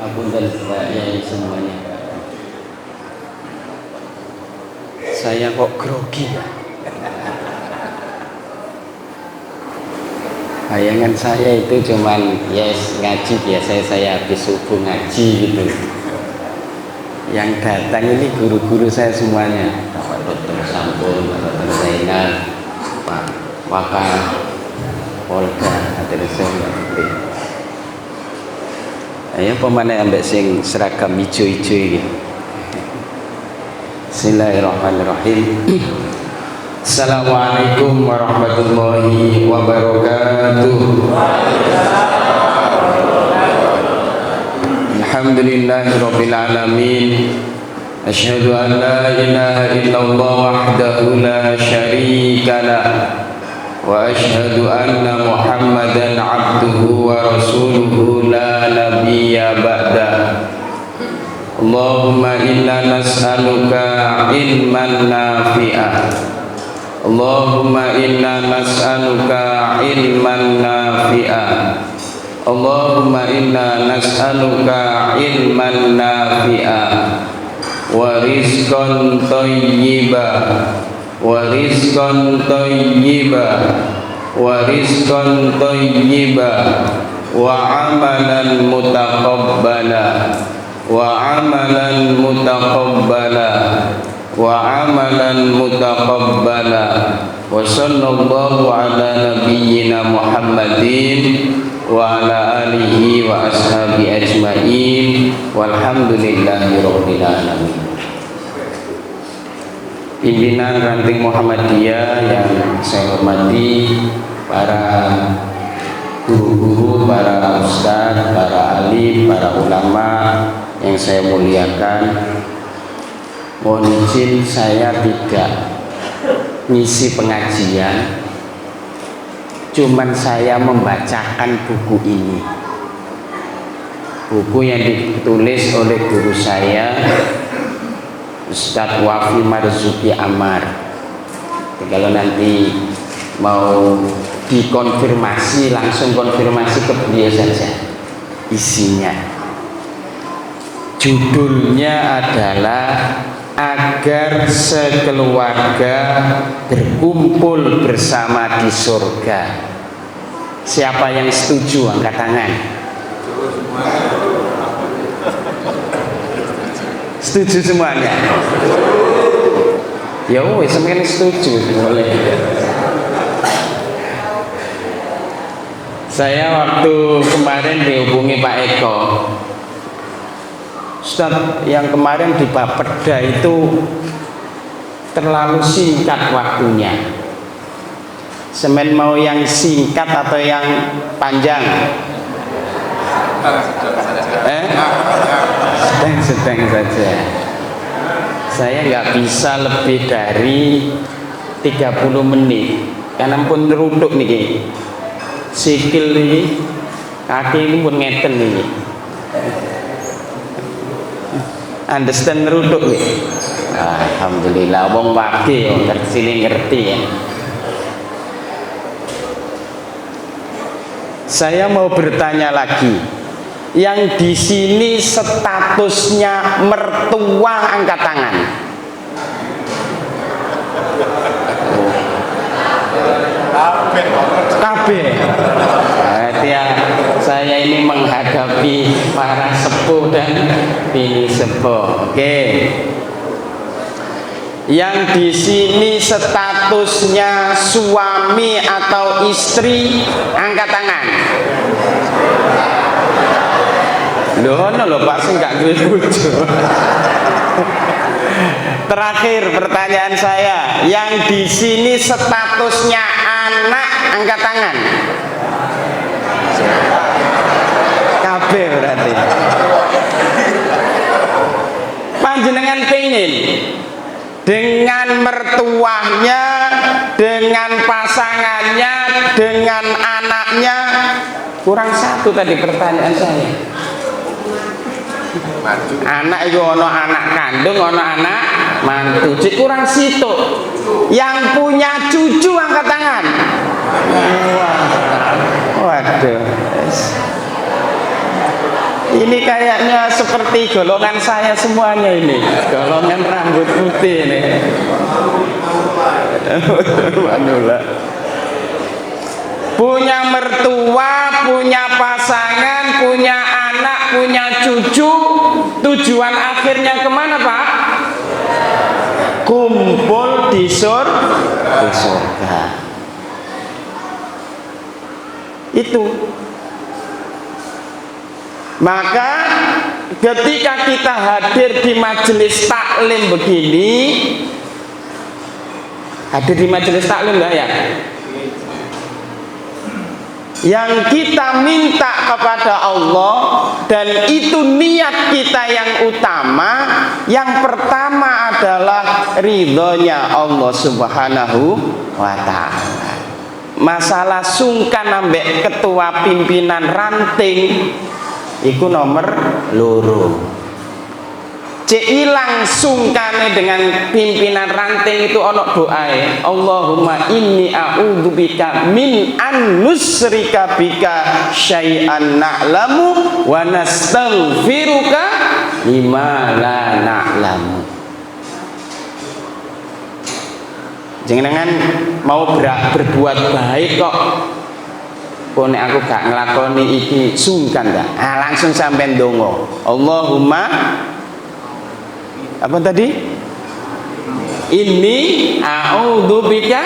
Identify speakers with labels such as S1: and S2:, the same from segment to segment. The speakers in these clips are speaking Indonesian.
S1: Apunten ya semuanya. Saya kok grogi ya. Bayangan saya itu cuman ngaji biasa, saya habis subuh ngaji gitu. Yang datang ini guru-guru saya semuanya, Pak Dr. Sampun, Pak Dr. Zainal, Pak Waka, Polda, Atereson, ayo pemane ambek sing seragam ijo-ijo iki. Bismillahirrahmanirrahim. Assalamualaikum warahmatullahi wabarakatuh. Alhamdulillahirabbil alamin. Asyhadu an la ilaha illallah wahdahu la syarikalah. Wa asyhadu anna Muhammadan abduhu wa rasuluhu la nabiyya ba'da. Allahumma inna nas'aluka ilman nafi'ah. Allahumma inna nas'aluka ilman nafi'ah. Allahumma inna nas'aluka ilman nafi'ah wa rizqan thayyibah wa rizqan thayyibah wa rizqan thayyibah wa amalan mutaqabbala wa amalan mutaqabbala wa amalan mutaqabbala wa sallallahu ala nabiyyina Muhammadin wa ala alihi wa ashabi ajma'in walhamdulillahi rabbil alamin. Pimpinan Ranting Muhammadiyah yang saya hormati, para guru-guru, para ustadz, para alim, para ulama yang saya muliakan, mohon izin saya tidak ngisi pengajian, cuman saya membacakan buku ini, buku yang ditulis oleh guru saya Ustadz Wafi Marzuki Amar. Kalau nanti mau dikonfirmasi, langsung konfirmasi ke beliau saja isinya. Judulnya adalah agar sekeluarga berkumpul bersama di surga. Siapa yang setuju angkat tangan? Setuju semuanya? Ya wes, semuanya setuju, boleh. Saya waktu kemarin dihubungi Pak Eko, Ustaz, yang kemarin di Bapeda itu terlalu singkat waktunya. Semen mau yang singkat atau yang panjang? Sedang saja. Saya nggak bisa lebih dari 30 menit karena pun neruduk nih, sikil nih, kaki ini pun ngeten nih. Understand neruduk nih. Alhamdulillah, wong wage ngerti ya. Saya mau bertanya lagi. Yang di sini statusnya mertua angkat tangan. Kabeh. Ya, saya ini menghadapi para sepuh dan bini sepuh. Oke. Yang di sini statusnya suami atau istri angkat tangan. Loh, Pak sing gak duwe bojo. Terakhir pertanyaan saya, yang di sini statusnya anak angkat tangan. Kabeh berarti. Panjenengan pengen dengan mertuanya, dengan pasangannya, dengan anaknya. Kurang satu tadi pertanyaan saya. Anak itu ono anak kandung, ono anak mantu. Cik kurang situ. Yang punya cucu angkat tangan. Waduh. Ini kayaknya seperti golongan saya semuanya ini, golongan rambut putih ini. Manula. Punya mertua, punya pasangan, punya anak, punya cucu, tujuan akhirnya kemana Pak? Kumpul di surga. Itu. Maka ketika kita hadir di majelis taklim begini, hadir di majelis taklim enggak ya? Yang kita minta kepada Allah, dan itu niat kita yang utama. Yang pertama adalah ridhonya Allah Subhanahu wa ta'ala. Masalah sungkan ambek ketua pimpinan ranting iku nomor loro. Cek ilang sungkane dengan pimpinan ranting itu ono doae, Allahumma inni a'udzubika min an nusrika bika syai'an na'lamu wa nastaghfiruka lima la na'lamu. Jangan mau berbuat baik kok kone aku gak ngelakoni iki sungkan gak? Langsung sampai ndonga, Allahumma apa tadi? Inni a'udzubika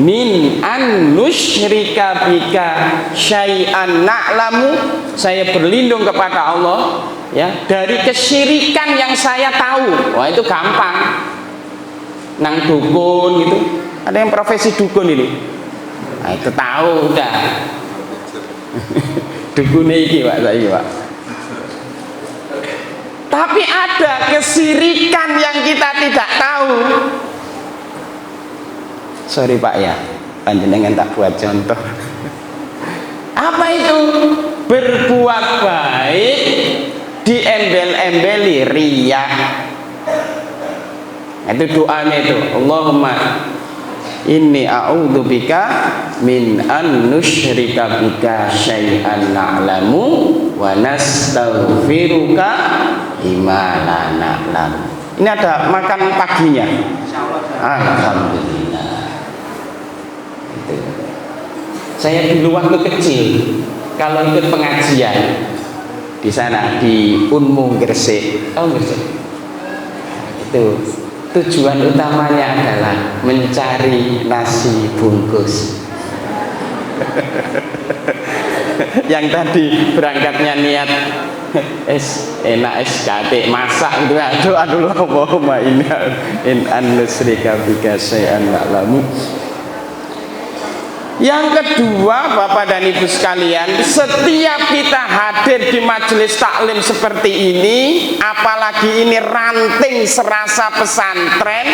S1: min an nusyrika bika syai'an na'lamu. Saya berlindung kepada Allah ya dari kesyirikan yang saya tahu. Wah, itu gampang. Nang dukun gitu. Ada yang profesi dukun ini. Nah, itu tahu udah. Dukune iki Pak, saiki Pak. Tapi ada kesirikan yang kita tidak tahu. Sorry Pak ya, panjenengan tak buat contoh. Apa itu? Berbuat baik diembel-embeli riya. Itu doanya itu, Allahumma inni a'udzubika min an nusyrika bika syai'an na'lamu wa nastaghfiruka lima la na'lamu. Ini ada makan paginya. Alhamdulillah. Itu. Saya dulu waktu kecil kalau ikut pengajian di sana di Unmu Gresik, Gresik. Itu tujuan utamanya adalah mencari nasi bungkus. Yang tadi berangkatnya niat enak SKT masak itu, aduh Allahumma inna in an-nusrika bika syai'an na'lamu. Yang kedua Bapak dan Ibu sekalian, setiap kita hadir di majelis taklim seperti ini, apalagi ini ranting serasa pesantren,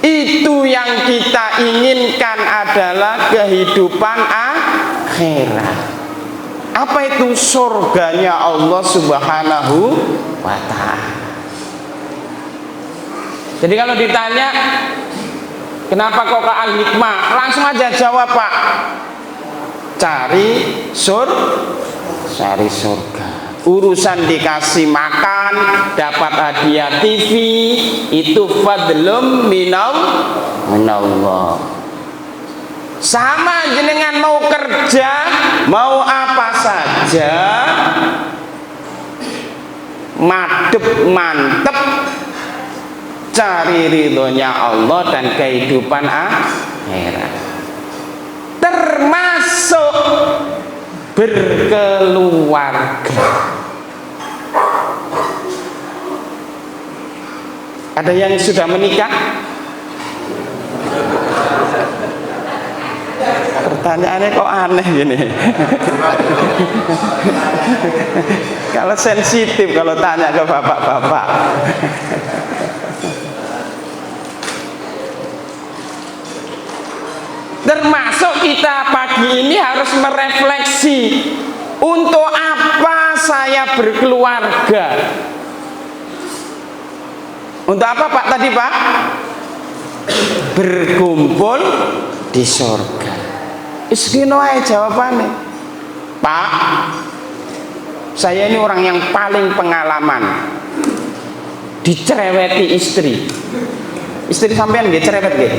S1: itu yang kita inginkan adalah kehidupan akhirat. Apa itu? Surganya Allah Subhanahu wa ta'ala. Jadi kalau ditanya kenapa kok ke Al-Hikmah, langsung aja jawab Pak, cari surga. Urusan dikasih makan, dapat hadiah TV, itu fadlum minallah. Sama jenengan mau kerja, mau apa saja, mantep, cari ridhonya Allah dan kehidupan akhirat, termasuk berkeluarga. Ada yang sudah menikah? Pertanyaannya kok aneh gini. Kalau sensitif kalau tanya ke bapak-bapak. Termasuk kita pagi ini harus merefleksi, untuk apa saya berkeluarga? Untuk apa Pak tadi Pak? Berkumpul di surga. Iskino ae jawabannya Pak. Saya ini orang yang paling pengalaman dicereweti istri. Istri sampean nggih cerewet nggih?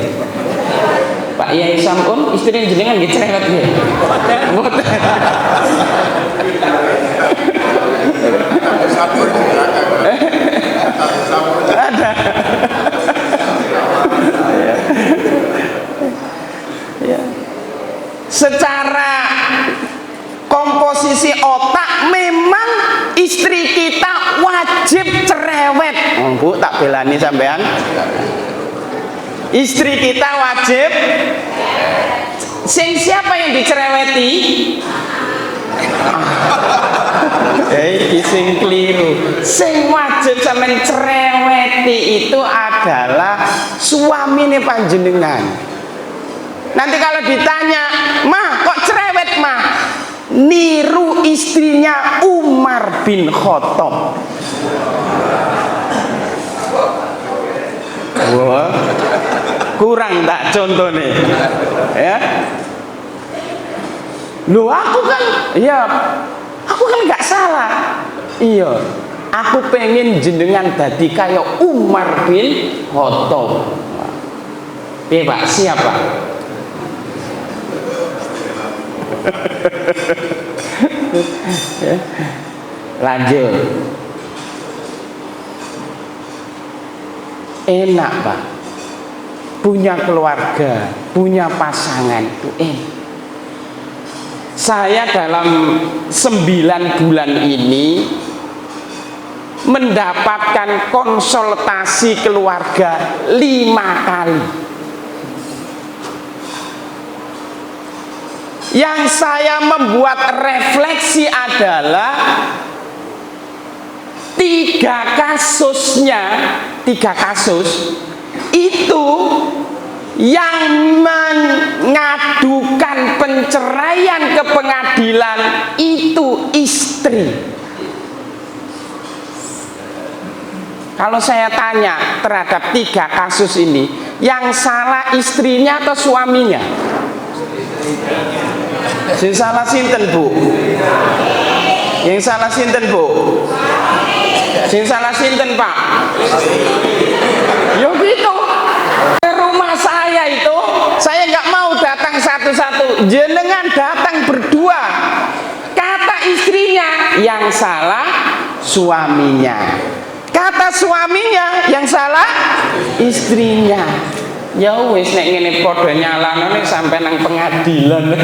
S1: Pak Yai Sampun, istri jenengan nggih cerewet nggih? Mboten. Ada. Ya. Secara komposisi otak memang istri kita wajib cerewet. Bu, tak belani sampean. Istri kita wajib. Siapa yang dicereweti? Sing keliru. Sing wajib sampean cereweti itu adalah suamine panjenengan. Nanti kalau ditanya, "Mah, kok cerewet, Mah?" Niru istrinya Umar bin Khattab. Wah, kurang tak contoh nih, ya? Loh, aku kan nggak salah. Iya, aku pengen jenengan dadi kayak Umar bin Khattab. Pak, siapa? Lanjut. Enak, Pak, punya keluarga, punya pasangan itu enak. Saya dalam 9 bulan ini mendapatkan konsultasi keluarga 5 kali. Yang saya membuat refleksi adalah 3 kasus itu yang mengadukan penceraian ke pengadilan itu istri. Kalau saya tanya terhadap 3 kasus ini, yang salah istrinya atau suaminya? Sing salah sinten, Bu? Yang salah sinten, Bu? Sing salah sinten, Pak? Yo gitu. Ke rumah saya itu, saya nggak mau datang satu-satu, jenengan datang berdua. Kata istrinya, yang salah suaminya. Kata suaminya, yang salah istrinya. Ya wis, nek ngene padha nyalano nek sampai nang pengadilan.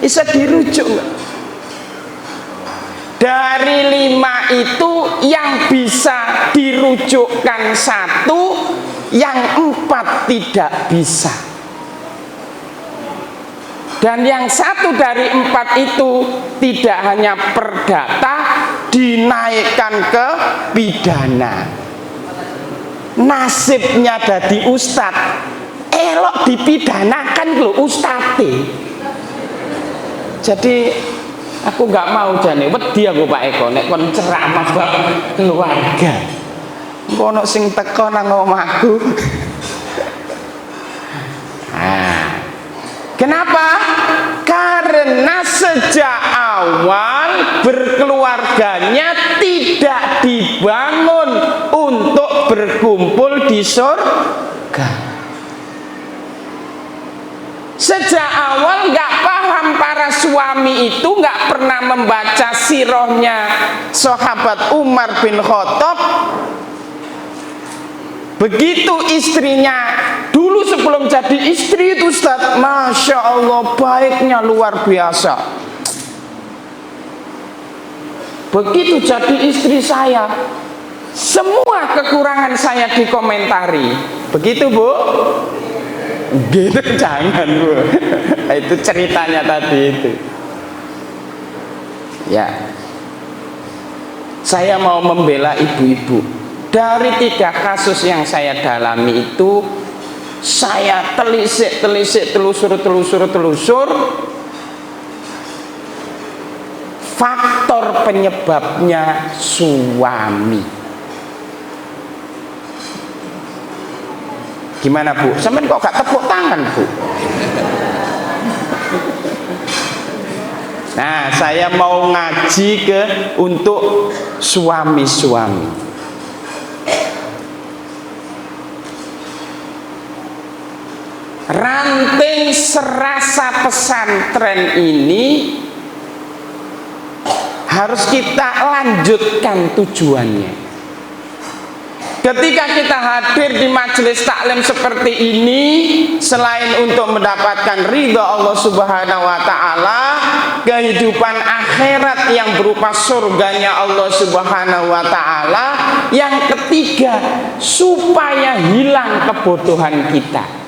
S1: Bisa dirujuk enggak? Dari 5 itu yang bisa dirujukkan 1, yang 4 tidak bisa. Dan yang 1 dari 4 itu tidak hanya perdata, dinaikkan ke pidana. Nasibnya dadi ustad, elok dipidanakan lho ustadze. Jadi aku nggak mau jane wedi aku Pak Eko nek kon ceramah bab keluarga. Engko ono sing teko nang omahku. Kenapa? Karena sejak awal berkeluarganya tidak dibangun untuk berkumpul di surga. Sejak awal nggak paham para suami itu, nggak pernah membaca sirahnya sahabat Umar bin Khattab. Begitu istrinya dulu sebelum jadi istri itu Ustaz, Masya Allah baiknya luar biasa. Begitu jadi istri saya, semua kekurangan saya dikomentari. Begitu Bu? Gitu jangan Bu. Itu ceritanya tadi itu. Ya, saya mau membela ibu-ibu. Dari 3 kasus yang saya dalami itu, saya telisik, telusur. Faktor penyebabnya suami. Gimana Bu? Sampeyan kok gak tepuk tangan Bu? Nah, saya mau ngaji untuk suami-suami. Ranting serasa pesantren ini harus kita lanjutkan tujuannya. Ketika kita hadir di majelis taklim seperti ini, selain untuk mendapatkan ridha Allah Subhanahu wa taala, kehidupan akhirat yang berupa surganya Allah Subhanahu wa taala, yang ketiga, supaya hilang kebodohan kita.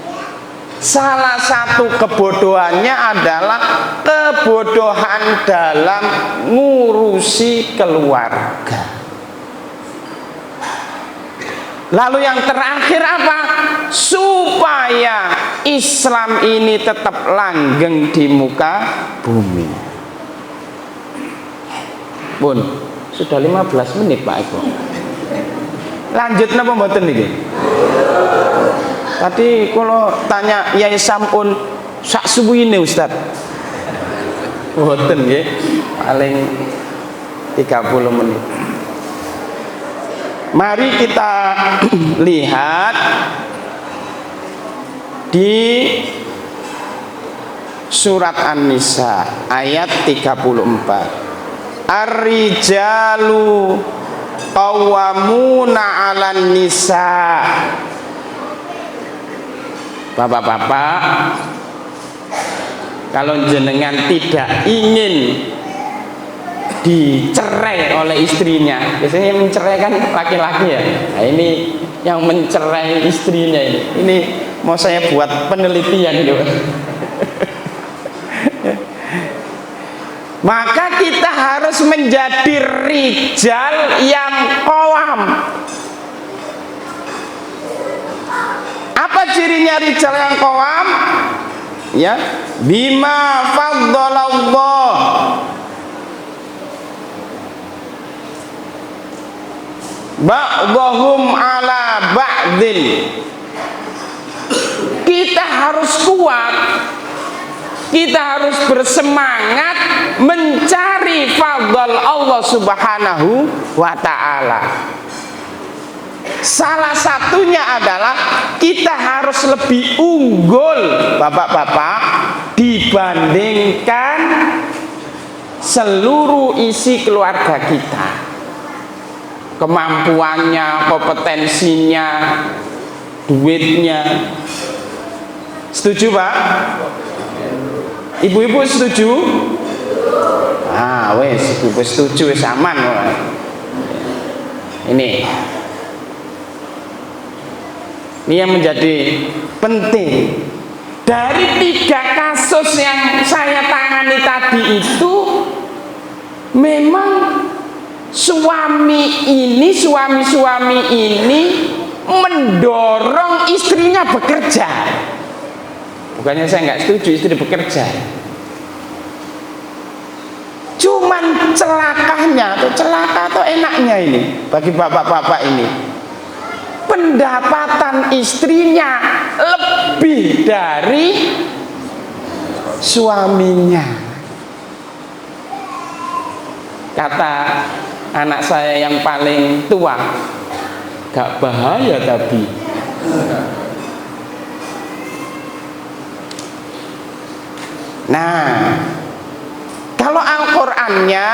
S1: Salah satu kebodohannya adalah kebodohan dalam ngurusi keluarga. Lalu yang terakhir apa? Supaya Islam ini tetap langgeng di muka bumi. Bun, sudah 15 menit Pak Eko. Lanjut napa mboten niki? Tadi kalau tanya Yai Samun sak subuhine Ustaz. Mboten nggih. Paling 30 menit. Mari kita lihat di surat An-Nisa ayat 34. Ar-rijalu qawwamuna 'alan nisa. Bapak-bapak, kalau jenengan tidak ingin dicerai oleh istrinya, biasanya yang mencerai kan laki-laki ya. Nah, ini yang mencerai istrinya ini mau saya buat penelitian gitu. Maka kita harus menjadi rijal yang qawam. Apa cirinya rijal yang qawam? Ya, bima faddalallah, ba'dhum ala ba'din. Kita harus kuat, kita harus bersemangat mencari fadl Allah Subhanahu wa ta'ala. Salah satunya adalah kita harus lebih unggul, bapak-bapak, dibandingkan seluruh isi keluarga kita. Kemampuannya, kompetensinya, duitnya. Setuju Pak? Ibu-ibu setuju? Ah, wes, ibu setuju, wes aman. Ini yang menjadi penting. Dari 3 kasus yang saya tangani tadi itu, memang suami-suami ini mendorong istrinya bekerja. Bukannya saya nggak setuju istri bekerja, cuman celakanya atau enaknya ini bagi bapak-bapak ini, pendapatan istrinya lebih dari suaminya. Kata anak saya yang paling tua, gak bahaya tapi. Nah, kalau Al-Qur'annya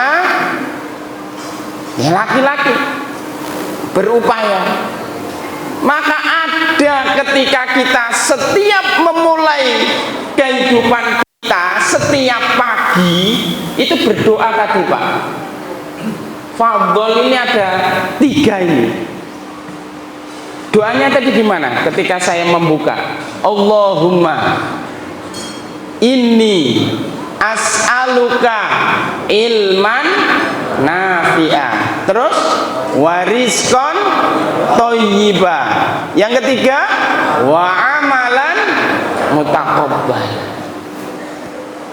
S1: ya laki-laki berupaya. Maka ada ketika kita setiap memulai kehidupan kita, setiap pagi itu berdoa tadi Pak. Fadhol ini ada 3 ini. Doanya tadi gimana? Ketika saya membuka, Allahumma inni as'aluka ilman nafi'ah, terus warizqan thayyiba, yang ketiga wa amalan mutaqabbal.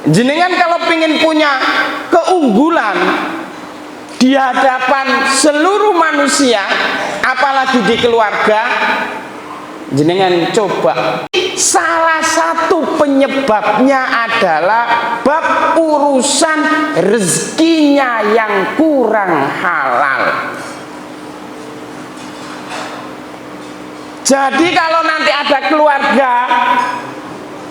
S1: Jenengan kalau pengen punya keunggulan di hadapan seluruh manusia, apalagi di keluarga, jenengan coba salah satu satu penyebabnya adalah bab urusan rezekinya yang kurang halal. Jadi kalau nanti ada keluarga,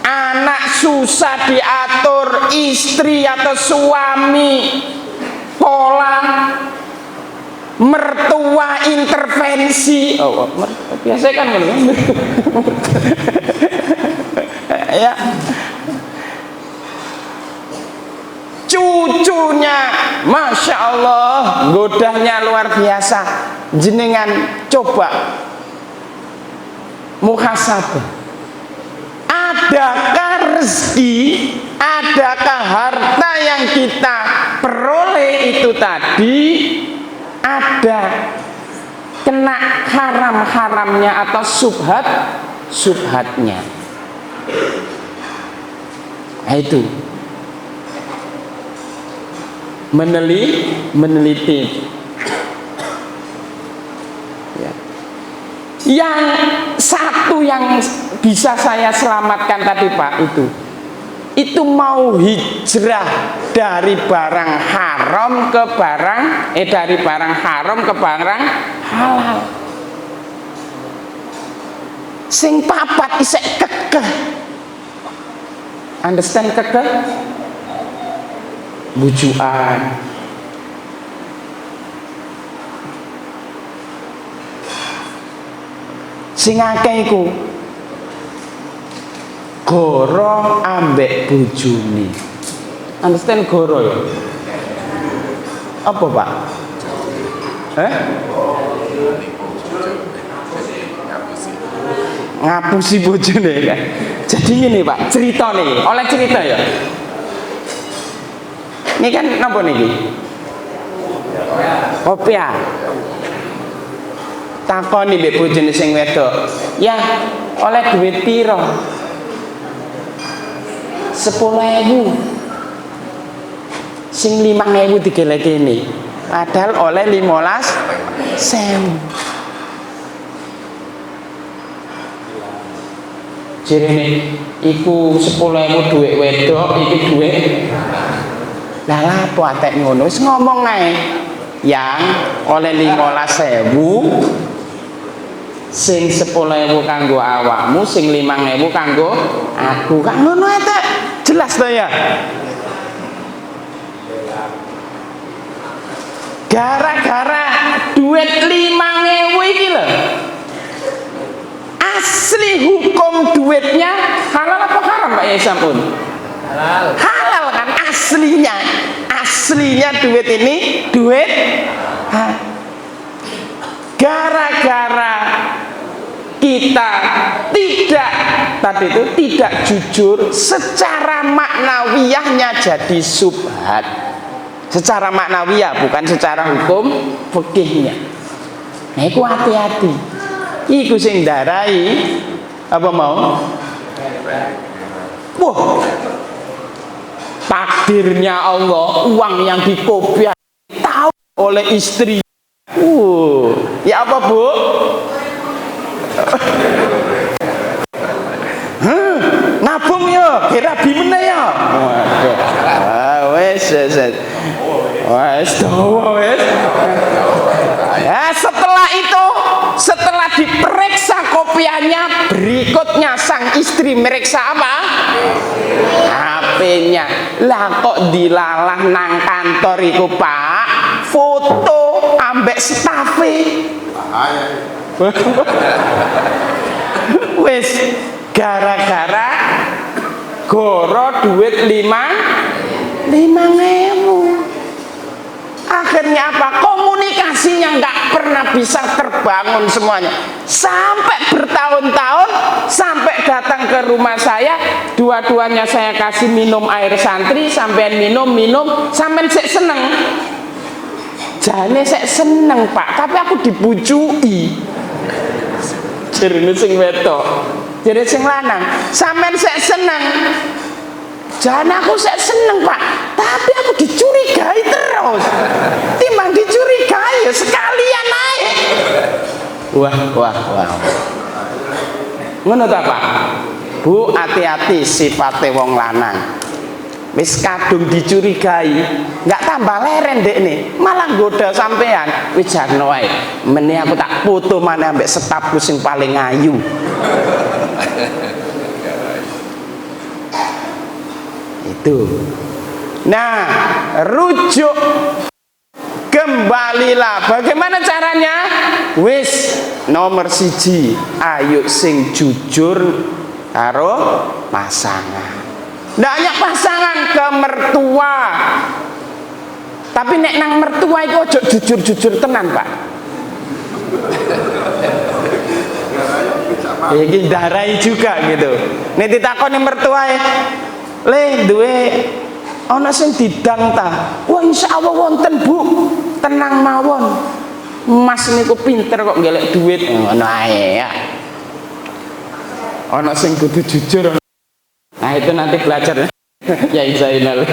S1: anak susah diatur, istri atau suami pola, mertua intervensi, biasa kan ya, cucunya Masya Allah godahnya luar biasa. Jenengan coba muhasabah, adakah rezeki, adakah harta yang kita peroleh itu tadi ada kena haram-haramnya atau subhatnya. Nah, itu meneliti ya. Yang satu yang bisa saya selamatkan tadi Pak, itu mau hijrah dari barang haram ke barang dari barang haram ke barang halal. Sing papat isek kekeh. Understand kekeh? Bujukan. Sing akeh iku goro ambek bojone. Understand goro ya? Apa Pak? Ngapusi bojone kan. Jadi gini Pak, cerita nih, oleh cerita ya. Ini kan napa niki? Kopiah. Takoni mbek bojone sing wedok. Ya, oleh duit piro? 10.000. Sing 5.000 digelekene. Padahal oleh 15.000. Jirene iku 10.000 duit wedok, iki duit. Lah lapo atek ngono? Wis ngomong ae. Yang oleh 15.000, sing 10.000 kanggo awakmu, sing 5.000 kanggo aku. Kan ngono ae. Jelas to ya? Gara-gara duit 5.000 iki lho. Asli hukum duitnya halal apa haram Pak ya sampun? Halal. Halal kan aslinya. Aslinya duit ini duit gara-gara kita tidak jujur, secara maknawiyahnya jadi subhat. Secara maknawiyah, bukan secara hukum fikihnya. Nah, iku hati-hati. Iku sing darai apa mau? Wah, takdirnya Allah, uang yang dikopiah tahu oleh istri. Ya apa Bu? Nabung ya, kira bimene ya. Waduh. Wes. Ya, setelah diperiksa kopiahnya, berikutnya sang istri meriksa apa? HP-nya. Lah kok dilalah nang kantor iku Pak? Foto ambek stafe. Wes gara-gara goro duit 5.000. Akhirnya apa? Komunikasinya nggak pernah bisa terbangun semuanya. Sampai bertahun-tahun, sampai datang ke rumah saya, dua-duanya saya kasih minum air santri, sampean minum, sampean sik seneng. Jane sik seneng Pak, tapi aku dibujuki. Jerene sing wedok, jerene sing lanang, sampean sik seneng. Jane aku sik seneng Pak, tapi aku dicurigai terus. Timbang dicurigai ya sekalian ae. Wah. Ngono ta Pak? Bu, hati-hati sifatnya wong lanang. Wis kadung dicurigai, nggak tambah leren dek nih, malah goda sampean. Wis jarno wae, meni aku tak foto mana ambek setapku sing paling ayu. Itu. Nah, rujuk kembalilah. Bagaimana caranya? Wis nomor siji, ayo sing jujur karo pasangan. Ndak hanya pasangan ke mertua. Tapi nek nang mertua itu ojo jujur-jujur tenan, Pak. Iki darai juga gitu. Nek ditakoni mertuae, "Le, duwe ana sing didang ta?" "Wah, insyaallah wonten, Bu. Tenang mawon. Mas niku pinter kok ngelek duit." Ngono ae ya. Ana sing kudu jujur. Nah itu nanti belajar ya Zainal.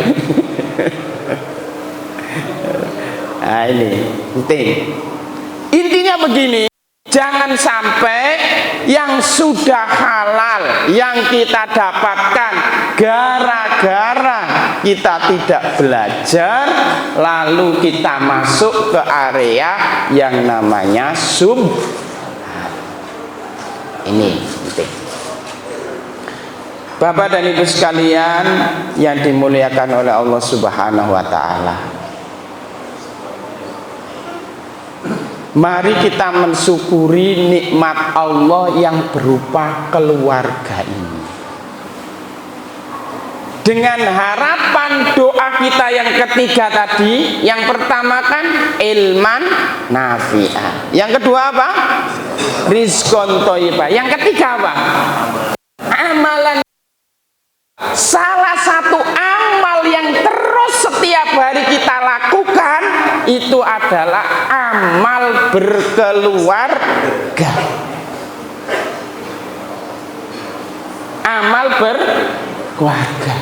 S1: Nah ini penting. Intinya begini, jangan sampai yang sudah halal yang kita dapatkan gara-gara kita tidak belajar, lalu kita masuk ke area yang namanya ini penting. Bapak dan Ibu sekalian yang dimuliakan oleh Allah Subhanahu wa taala. Mari kita mensyukuri nikmat Allah yang berupa keluarga ini. Dengan harapan doa kita yang ketiga tadi, yang pertama kan ilman nafi'ah. Yang kedua apa? Rizqon thayyibah. Yang ketiga apa? Amalan. Salah satu amal yang terus setiap hari kita lakukan itu adalah amal berkeluarga. Amal berkeluarga.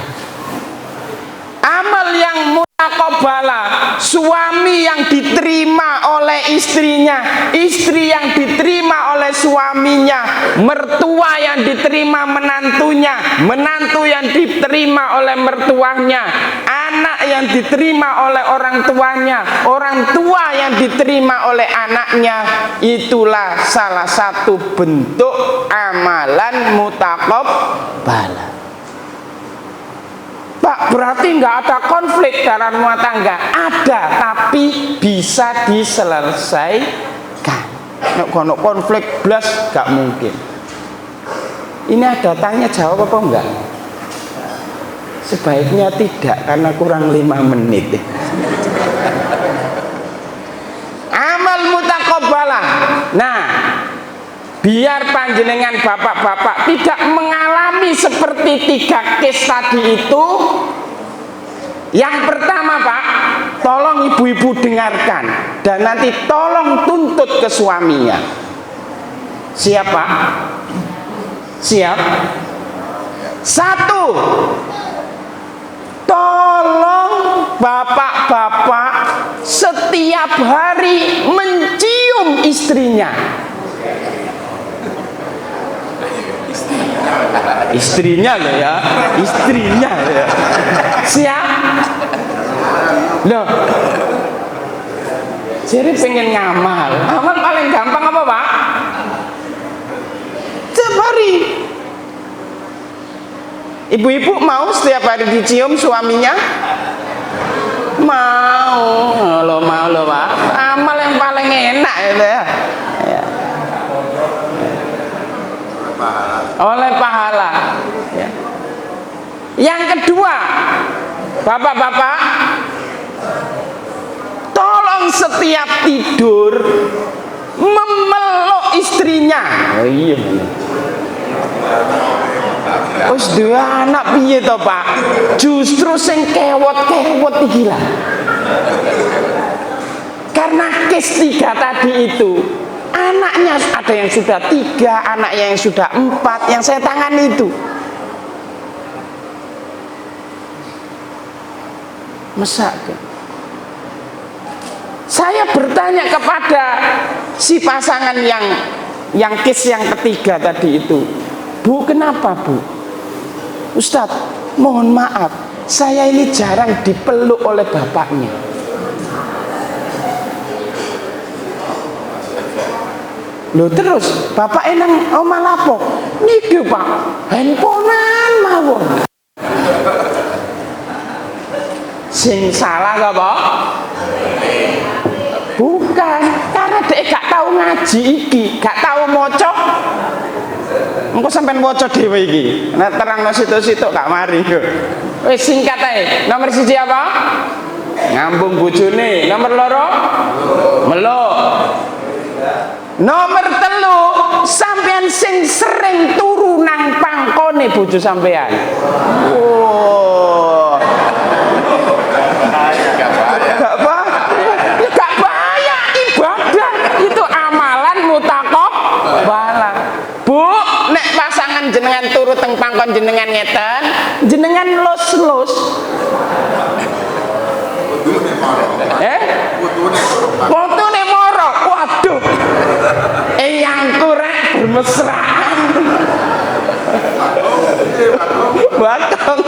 S1: Amal yang mutaqabbalah, suami yang diterima oleh istrinya, istri yang diterima oleh suaminya, mertua yang diterima menantunya, menantu yang diterima oleh mertuanya, anak yang diterima oleh orang tuanya, orang tua yang diterima oleh anaknya. Itulah salah satu bentuk amalan mutaqabbalah. Pak, berarti nggak ada konflik dalam rumah tangga? Ada, tapi bisa diselesaikan. Kalau konflik blas nggak mungkin. Ini ada tanya jawab apa enggak? Sebaiknya tidak, karena kurang 5 menit. Amal mutaqabbalah. Nah, biar panjenengan bapak-bapak tidak mengalami seperti 3 case tadi itu. Yang pertama, Pak, tolong ibu-ibu dengarkan dan nanti tolong tuntut ke suaminya. Siap, Pak? Siap? 1, tolong bapak-bapak setiap hari mencium istrinya. Istrinya loh ya, istrinya loh ya. Siap? Loh, jadi pengen ngamal. Amal paling gampang apa, Pak? Setiap hari. Ibu-ibu mau setiap hari dicium suaminya? Mau lo Pak. Amal yang paling enak gitu ya. Oleh pahala ya. Yang kedua, bapak-bapak, tolong setiap tidur memeluk istrinya. Oh iya bener. Wis duwe anak piye to, Pak? Justru sing kewot-kewot iki lah. Karena kes 3 tadi itu, anaknya ada yang sudah 3, anaknya yang sudah 4, yang saya tangani itu. Mesak. Saya bertanya kepada si pasangan yang kes yang ketiga tadi itu, Bu, kenapa Bu? Ustadz, mohon maaf, saya ini jarang dipeluk oleh bapaknya. Loh terus, bapak enang omah lapo? Niki Pak, handphonean mawon. Sing salah gak Pak? Bukan, karena dia gak tahu ngaji iki, gak tahu moco. Engko sampean waca dhewe iki. Nek terangno situ-situ gak mari. Wis singkat ae. Nomor 1 apa? Ngambung bojone. Nomor 2? Meluk. Nomor 3, sampean sing sering turu nang pangkone bojo sampean. Oh. Gak bahaya, ibadah itu amalan mutakab balang. Bu, nek pasangan jenengan turu teng pangkon jenengan ngeten, jenengan los-los. Fotone moro. Waduh. Eyang kurek bermesraan. Bakal.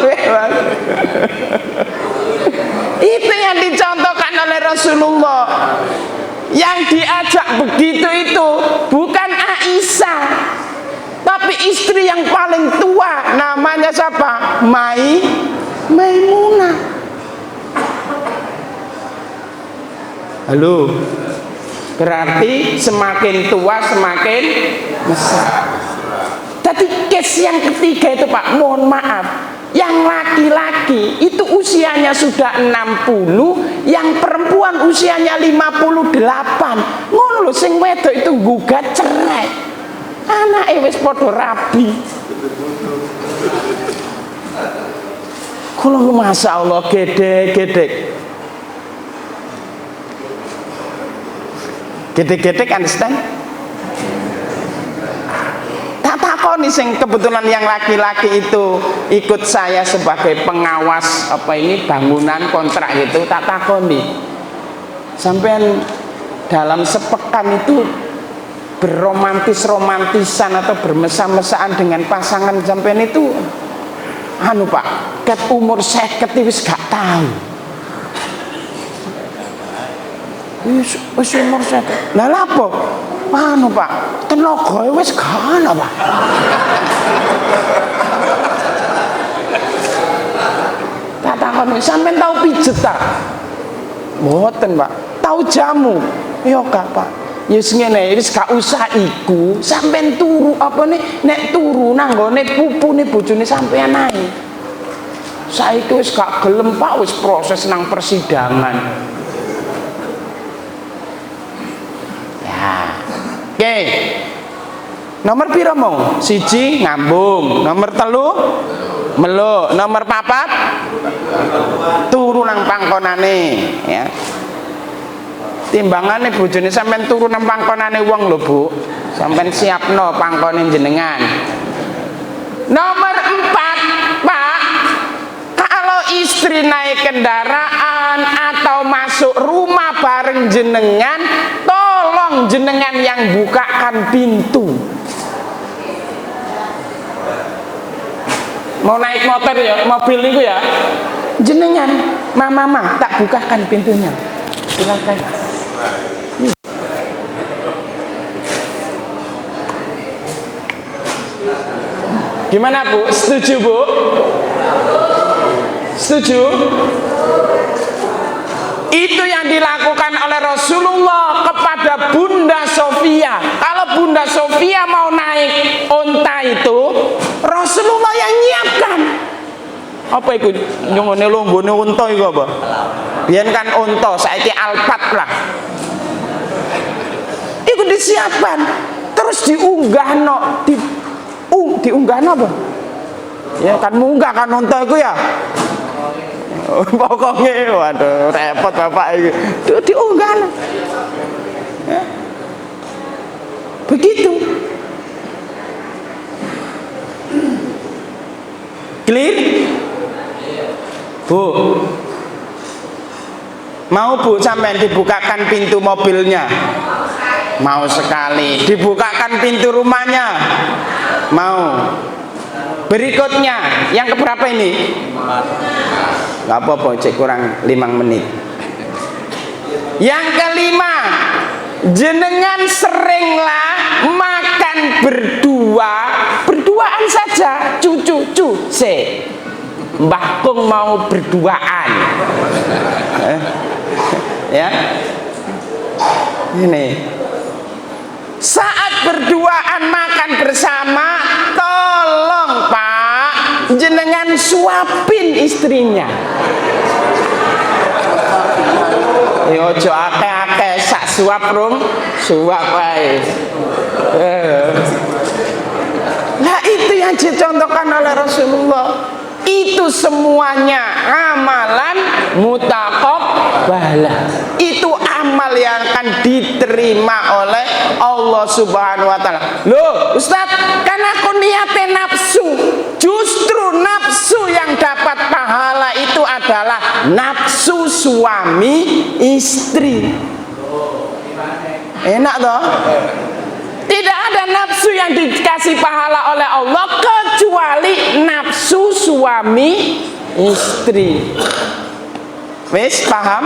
S1: Itu yang dicontohkan oleh Rasulullah. Yang diajak begitu itu bukan Aisyah, tapi istri yang paling tua, namanya siapa? Maimunah. Halo. Berarti semakin tua semakin mesra. Tapi case yang ketiga itu Pak, mohon maaf, yang laki-laki itu usianya sudah 60, yang perempuan usianya 58. Ngono lho sing wedok itu gugat cerai. Anake wis padha rabi. Kulo masya Allah gede-gede. Gede-gede understand? Tak takoni sing kebetulan yang laki-laki itu ikut saya sebagai pengawas bangunan kontrak gitu, tak takoni. Sampean dalam sepekan itu berromantis-romantisan atau bermesra-mesraan dengan pasangan sampean itu Pak, ket umur 50 wis gak tahu. Wis umur 50. Lah lapo? Pak, tenaga wis gak ana, Pak. Tak takon sampean tahu pijet ta? Mboten, Pak. Tahu jamu? Ya gak, Pak. Ya ngene, wis gak usah iku, sampean turu nek turu nang nggone pupune bojone sampean ae. Saiki wis gak gelem, Pak, wis proses nang persidangan. Ya. Oke. Nomor piro mau? 1 ngambung, nomor 3 meluk, nomor 4 turu nang pangkonane, ya. Timbangane bojone sampean turu nang pangkonane wong lho, Bu. Sampean siapno pangkone jenengan. Nomor 4, Pak. Kalau istri naik kendaraan atau masuk rumah bareng jenengan, tolong jenengan yang bukakan pintu. Mau naik motor ya, mobil niku ya. Jenengan, mama tak bukakan pintunya. Silakan. Gimana Bu? Setuju Bu? Setuju? Itu yang dilakukan oleh Rasulullah kepada Bunda Sofia. Kalau Bunda Sofia mau naik onta itu, Rasulullah yang nyiapkan. Apa itu? Nyongone longgone onta itu apa? Biyen kan onta, saiki alpat lah. Itu disiapkan, terus diunggahno, diunggahno apa? Ya kan munggah kan onta itu ya. Pokoknya waduh repot bapak itu diunggahno. Ya. Begitu. Clear? Bu, mau Bu sampean dibukakan pintu mobilnya? Mau sekali. Dibukakan pintu rumahnya? Mau. Berikutnya, yang keberapa ini? Gak apa-apa, cek kurang 5 menit. Yang kelima, jenengan seringlah makan berduaan saja, cucu se. Mbah Kung mau berduaan. Ya. Ini. Saat berduaan makan bersama, tolong Pak, jenengan suapin istrinya. Yo ojo akeh-akeh sak suap rung, suap wae. Nah itu yang dicontohkan oleh Rasulullah. Itu semuanya amalan mutaqabbalah. Itu amal yang akan diterima oleh Allah Subhanahu wa taala. Loh, Ustaz, kan aku niatnya nafsu. Justru nafsu yang dapat pahala itu adalah nafsu suami istri. Enak toh? Tidak ada nafsu yang dikasih pahala oleh Allah kecuali nafsu suami istri. Wis paham?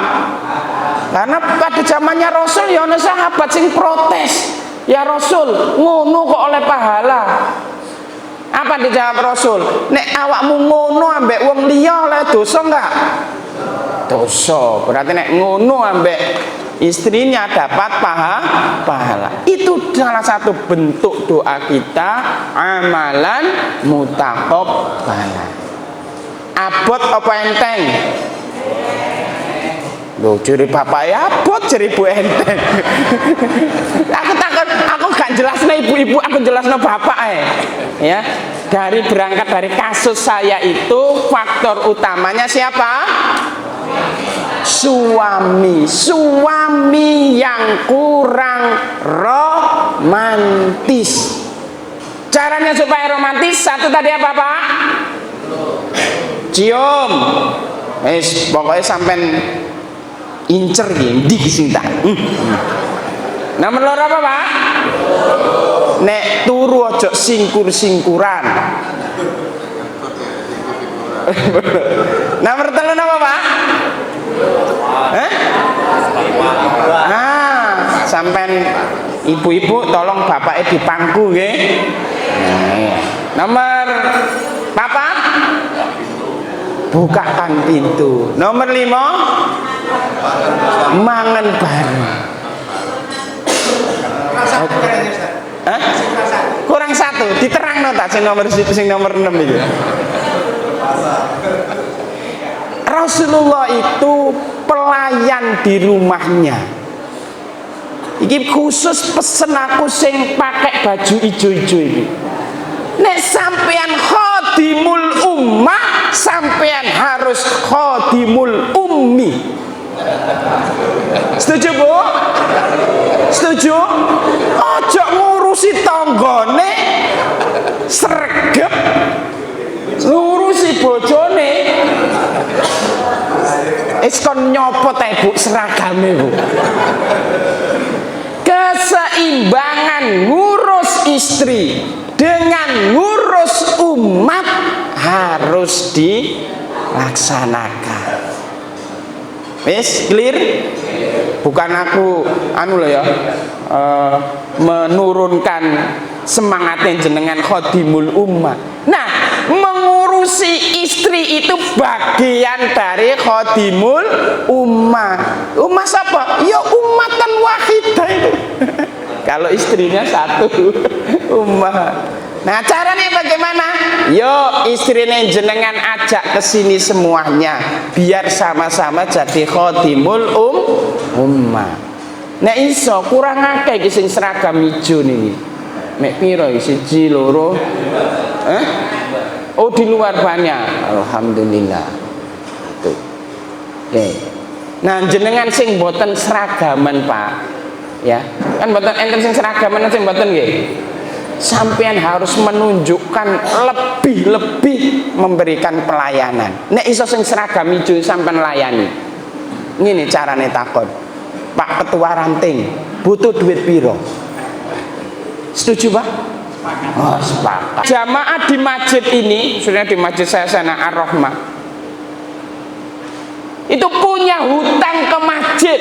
S1: Karena pada zamannya Rasul ya ana sahabat sing protes. Ya Rasul, ngono kok oleh pahala. Apa dijawab Rasul? Nek awakmu ngono ambek wong liya oleh dosa enggak? Dosa. Berarti nek ngono ambek istrinya dapat pahala. Itu salah satu bentuk doa kita, amalan mutaqabbalah. Abot apa enteng? Loh, jari bapak ya abot, jari ibu enteng. Aku takut, aku gak jelasno ibu-ibu, aku jelasno bapak ya. Dari berangkat dari kasus saya itu, faktor utamanya siapa? Suami yang kurang romantis. Caranya supaya romantis, satu tadi apa Pak? Cium. Pokoknya sampai incer ndi sing tak. Nomor loro apa Pak? Nek turu ojo singkur-singkuran. Nomor telu apa Pak? Sampai ibu-ibu tolong bapaknya dipangku nggih. Nomor papat, bukakan pintu. Nomor 5, mangan bareng. Kurang satu, diterangno tak sing nomor 6 itu. Rasulullah itu pelayan di rumahnya. Iki khusus pesen aku sing pakai baju ijo-ijo ini. Nek sampean khadimul ummah, sampean harus khadimul ummi. Setuju Bu? Setuju? Ojo ngurusi tanggane sregep, ngurusi bojone. Kon nyopot Bu seragame Bu. Keseimbangan ngurus istri dengan ngurus umat harus dilaksanakan. Wis clear? Bukan aku menurunkan semangatnya jenengan khadimul ummah. Nah, mengurusi istri itu bagian dari khadimul ummah. Ummah siapa? Ya ummatan wahidah itu. Kalau istrinya satu ummah. Nah, caranya bagaimana? Yo, istrinya jenengan ajak ke sini semuanya, biar sama-sama jadi khadimul ummah. Nek iso kurang akeh iki sing seragam ijo niki. Mek piro iki? 1, 2. Oh, di luar banyak. Alhamdulillah. Tuh. Oke. Nah, jenengan sing boten seragaman, Pak. Ya. Kan boten enten sing seragaman sing boten nggih. Sampean harus menunjukkan lebih memberikan pelayanan. Nek iso sing seragam ijo sampean layani. Ngene carane takon. Pak Ketua Ranting, butuh duit piro? Setuju Pak? Oh, sepakat. Jamaah di masjid ini, sudah di masjid saya sana Ar-Rahmah, itu punya hutang ke masjid.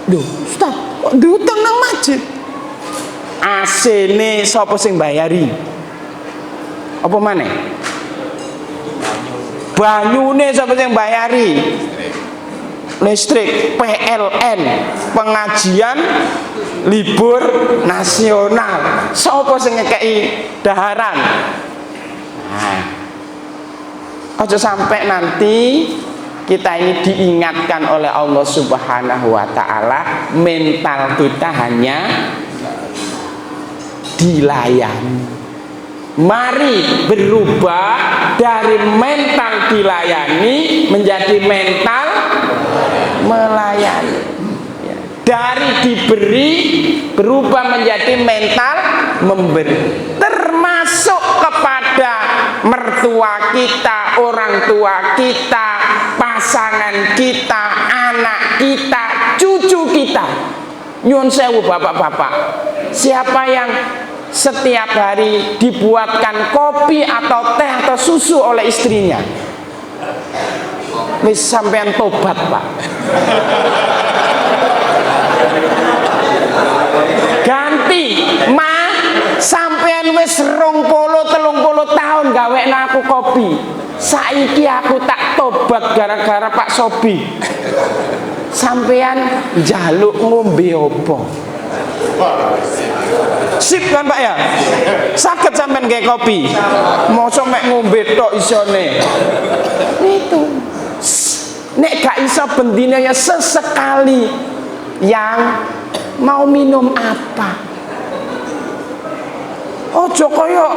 S1: Duh, Ustaz, kok diutang nang masjid? AC-ne sapa sing bayari? Apa maneh? Banyune sapa sing bayari? Listrik, PLN, pengajian libur nasional. Sapa sing ngekeki daharan? Nah, aja sampai nanti kita ini diingatkan oleh Allah Subhanahu wa taala, mental kita hanya dilayani. Mari berubah dari mental dilayani menjadi mental melayani. Dari diberi berubah menjadi mental memberi. Termasuk kepada mertua kita, orang tua kita, pasangan kita, anak kita, cucu kita. Nyuwun sewu bapak-bapak, siapa yang setiap hari dibuatkan kopi atau teh atau susu oleh istrinya, wis sampean tobat Pak. Ganti ma, sampean wis 20-30 tahun gawekno aku kopi, saiki aku tak tobat gara-gara Pak Sobi. Sampean njaluk ngombe apa? Sip kan Pak ya? Saged sampean nggih kopi. Mosok mek ngombe tok isone. Itu. Nek gak iso bendina ya sesekali, yang mau minum apa? Ojo kaya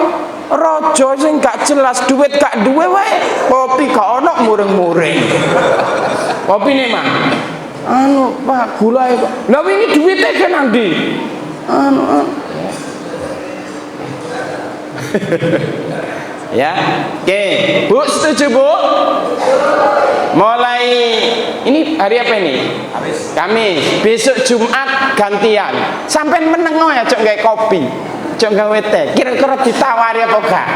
S1: raja sing gak jelas, duit gak duwe wae kopi gak ono muring-muring. Kopine mah anu Pak gula kok. Lah wingi duwite ke nang ndi? Ya, oke, Bu, setuju Bu? Mulai ini hari apa ini? Kamis. Besok Jumat gantian. Sampai meneng ya cok gawe kopi, cok gawe teh. Kira-kira ditawari apa gak?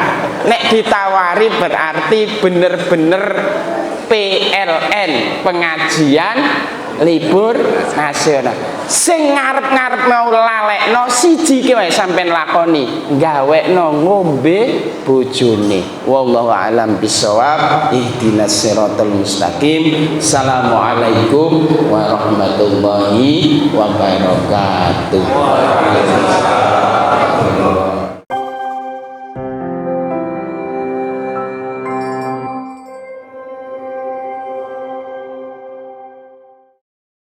S1: Nek ditawari berarti bener-bener PLN, pengajian libur nasional. Sing ngarep-ngarep mau lalekno siji ki wae sampean lakoni, gawekno ngombe bojone. Wallahu a'lam bishawab. Ihdinas siratal mustaqim. Assalamualaikum warahmatullahi wabarakatuh.